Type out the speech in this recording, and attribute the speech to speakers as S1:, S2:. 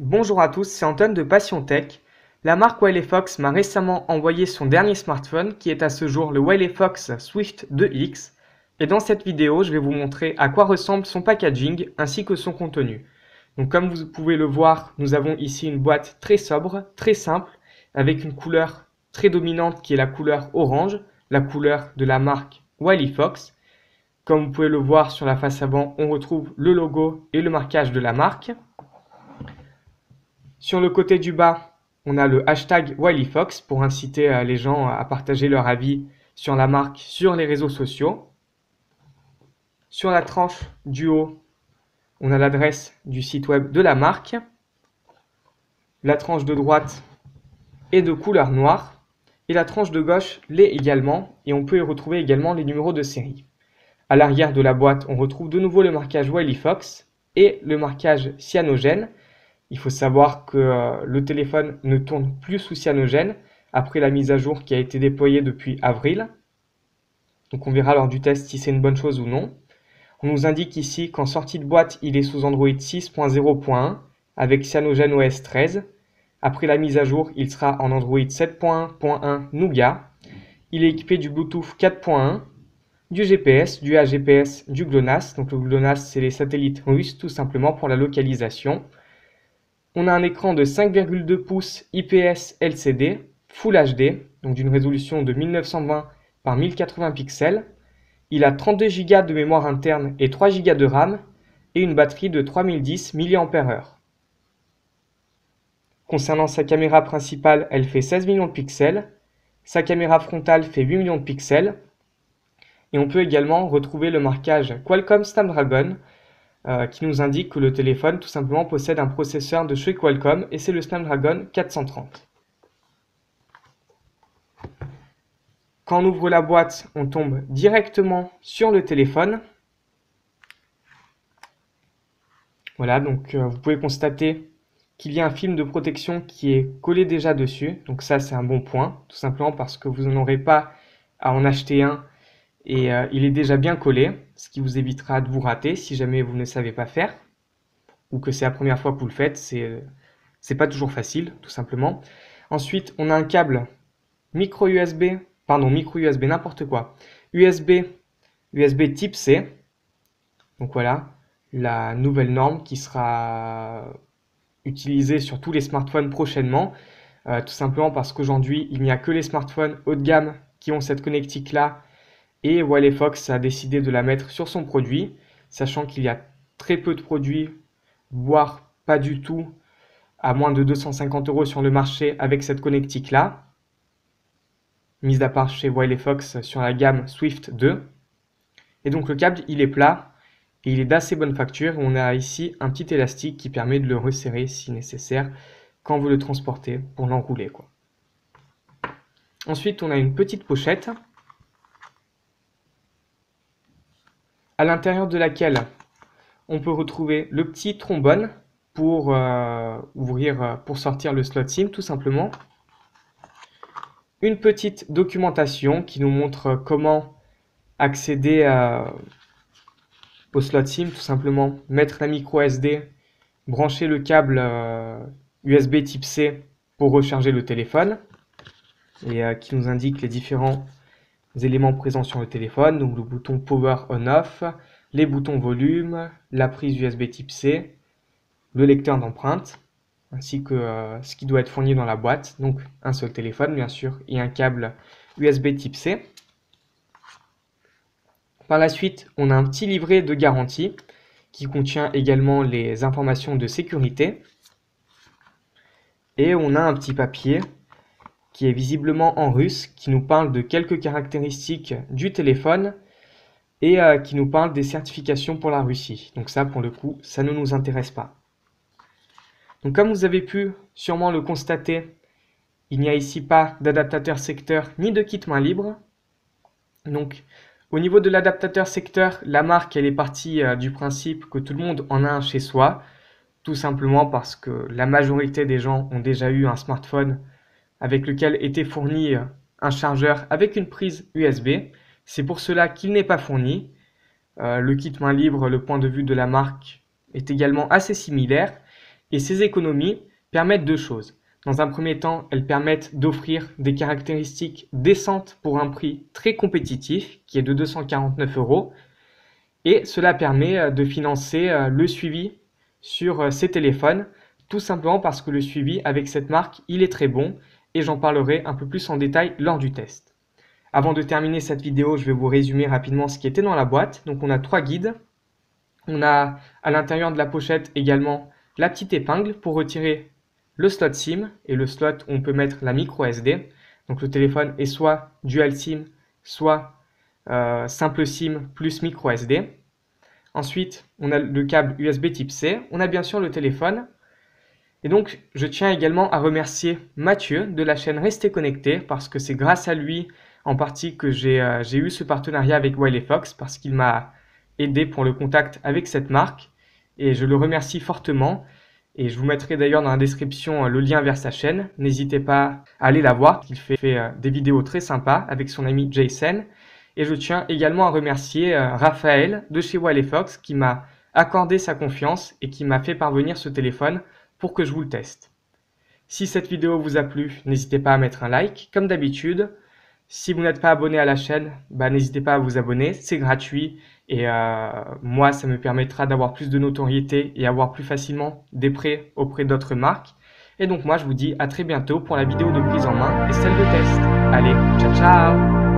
S1: Bonjour à tous, c'est Antoine de Passion Tech. La marque Wiley Fox m'a récemment envoyé son dernier smartphone qui est à ce jour le Wiley Fox Swift 2X. Et dans cette vidéo, je vais vous montrer à quoi ressemble son packaging ainsi que son contenu. Donc comme vous pouvez le voir, nous avons ici une boîte très sobre, très simple, avec une couleur très dominante qui est la couleur orange, la couleur de la marque Wiley Fox. Comme vous pouvez le voir sur la face avant, on retrouve le logo et le marquage de la marque. Sur le côté du bas, on a le hashtag WileyFox pour inciter les gens à partager leur avis sur la marque sur les réseaux sociaux. Sur la tranche du haut, on a l'adresse du site web de la marque. La tranche de droite est de couleur noire et la tranche de gauche l'est également, et on peut y retrouver également les numéros de série. À l'arrière de la boîte, on retrouve de nouveau le marquage WileyFox et le marquage cyanogène. Il faut savoir que le téléphone ne tourne plus sous cyanogène après la mise à jour qui a été déployée depuis avril. Donc on verra lors du test si c'est une bonne chose ou non. On nous indique ici qu'en sortie de boîte, il est sous Android 6.0.1 avec Cyanogen OS 13. Après la mise à jour, il sera en Android 7.1.1 Nougat. Il est équipé du Bluetooth 4.1, du GPS, du AGPS, du GLONASS. Donc le GLONASS, c'est les satellites russes tout simplement pour la localisation. On a un écran de 5,2 pouces IPS LCD, Full HD, donc d'une résolution de 1920 par 1080 pixels. Il a 32 Go de mémoire interne et 3 Go de RAM et une batterie de 3010 mAh. Concernant sa caméra principale, elle fait 16 millions de pixels. Sa caméra frontale fait 8 millions de pixels. Et on peut également retrouver le marquage Qualcomm Snapdragon, qui nous indique que le téléphone tout simplement possède un processeur de chez Qualcomm et c'est le Snapdragon 430. Quand on ouvre la boîte, on tombe directement sur le téléphone. Voilà, donc vous pouvez constater qu'il y a un film de protection qui est collé déjà dessus. Donc ça, c'est un bon point, tout simplement parce que vous n'aurez pas à en acheter un et il est déjà bien collé, ce qui vous évitera de vous rater si jamais vous ne savez pas faire ou que c'est la première fois que vous le faites, c'est pas toujours facile, tout simplement. Ensuite, on a un câble micro USB n'importe quoi, USB type C. Donc voilà, la nouvelle norme qui sera utilisée sur tous les smartphones prochainement, tout simplement parce qu'aujourd'hui, il n'y a que les smartphones haut de gamme qui ont cette connectique là, et Wiley Fox a décidé de la mettre sur son produit, sachant qu'il y a très peu de produits, voire pas du tout, à moins de 250 € sur le marché avec cette connectique là, mise à part chez Wiley Fox sur la gamme Swift 2. Et donc le câble il est plat et il est d'assez bonne facture. On a ici un petit élastique qui permet de le resserrer si nécessaire quand vous le transportez pour l'enrouler, quoi. Ensuite on a une petite pochette à l'intérieur de laquelle on peut retrouver le petit trombone pour pour sortir le slot SIM tout simplement. Une petite documentation qui nous montre comment accéder au slot SIM, tout simplement mettre la micro SD, brancher le câble USB type C pour recharger le téléphone et qui nous indique les différents éléments présents sur le téléphone, donc le bouton Power On/Off, les boutons volume, la prise USB type C, le lecteur d'empreintes, ainsi que ce qui doit être fourni dans la boîte, donc un seul téléphone bien sûr et un câble USB type C. Par la suite, on a un petit livret de garantie qui contient également les informations de sécurité et on a un petit papier qui est visiblement en russe, qui nous parle de quelques caractéristiques du téléphone et qui nous parle des certifications pour la Russie. Donc ça, pour le coup, ça ne nous intéresse pas. Donc comme vous avez pu sûrement le constater, il n'y a ici pas d'adaptateur secteur ni de kit main libre. Donc au niveau de l'adaptateur secteur, la marque elle est partie du principe que tout le monde en a un chez soi, tout simplement parce que la majorité des gens ont déjà eu un smartphone avec lequel était fourni un chargeur avec une prise USB. C'est pour cela qu'il n'est pas fourni. Le kit main libre, le point de vue de la marque est également assez similaire. Et ces économies permettent deux choses. Dans un premier temps, elles permettent d'offrir des caractéristiques décentes pour un prix très compétitif, qui est de 249 €. Et cela permet de financer le suivi sur ces téléphones, tout simplement parce que le suivi avec cette marque, il est très bon et j'en parlerai un peu plus en détail lors du test. Avant de terminer cette vidéo, je vais vous résumer rapidement ce qui était dans la boîte. Donc on a 3 guides. On a à l'intérieur de la pochette également la petite épingle pour retirer le slot SIM et le slot où on peut mettre la micro SD. Donc le téléphone est soit dual SIM, soit simple SIM plus micro SD. Ensuite, on a le câble USB type C. On a bien sûr le téléphone. Et donc, je tiens également à remercier Mathieu de la chaîne Restez Connecté parce que c'est grâce à lui en partie que j'ai eu ce partenariat avec Wiley Fox parce qu'il m'a aidé pour le contact avec cette marque et je le remercie fortement. Et je vous mettrai d'ailleurs dans la description le lien vers sa chaîne. N'hésitez pas à aller la voir, il fait des vidéos très sympas avec son ami Jason. Et je tiens également à remercier Raphaël de chez Wiley Fox qui m'a accordé sa confiance et qui m'a fait parvenir ce téléphone pour que je vous le teste. Si cette vidéo vous a plu, n'hésitez pas à mettre un like, comme d'habitude. Si vous n'êtes pas abonné à la chaîne, n'hésitez pas à vous abonner, c'est gratuit et moi ça me permettra d'avoir plus de notoriété et avoir plus facilement des prêts auprès d'autres marques. Et donc moi je vous dis à très bientôt pour la vidéo de prise en main et celle de test. Allez, ciao ciao!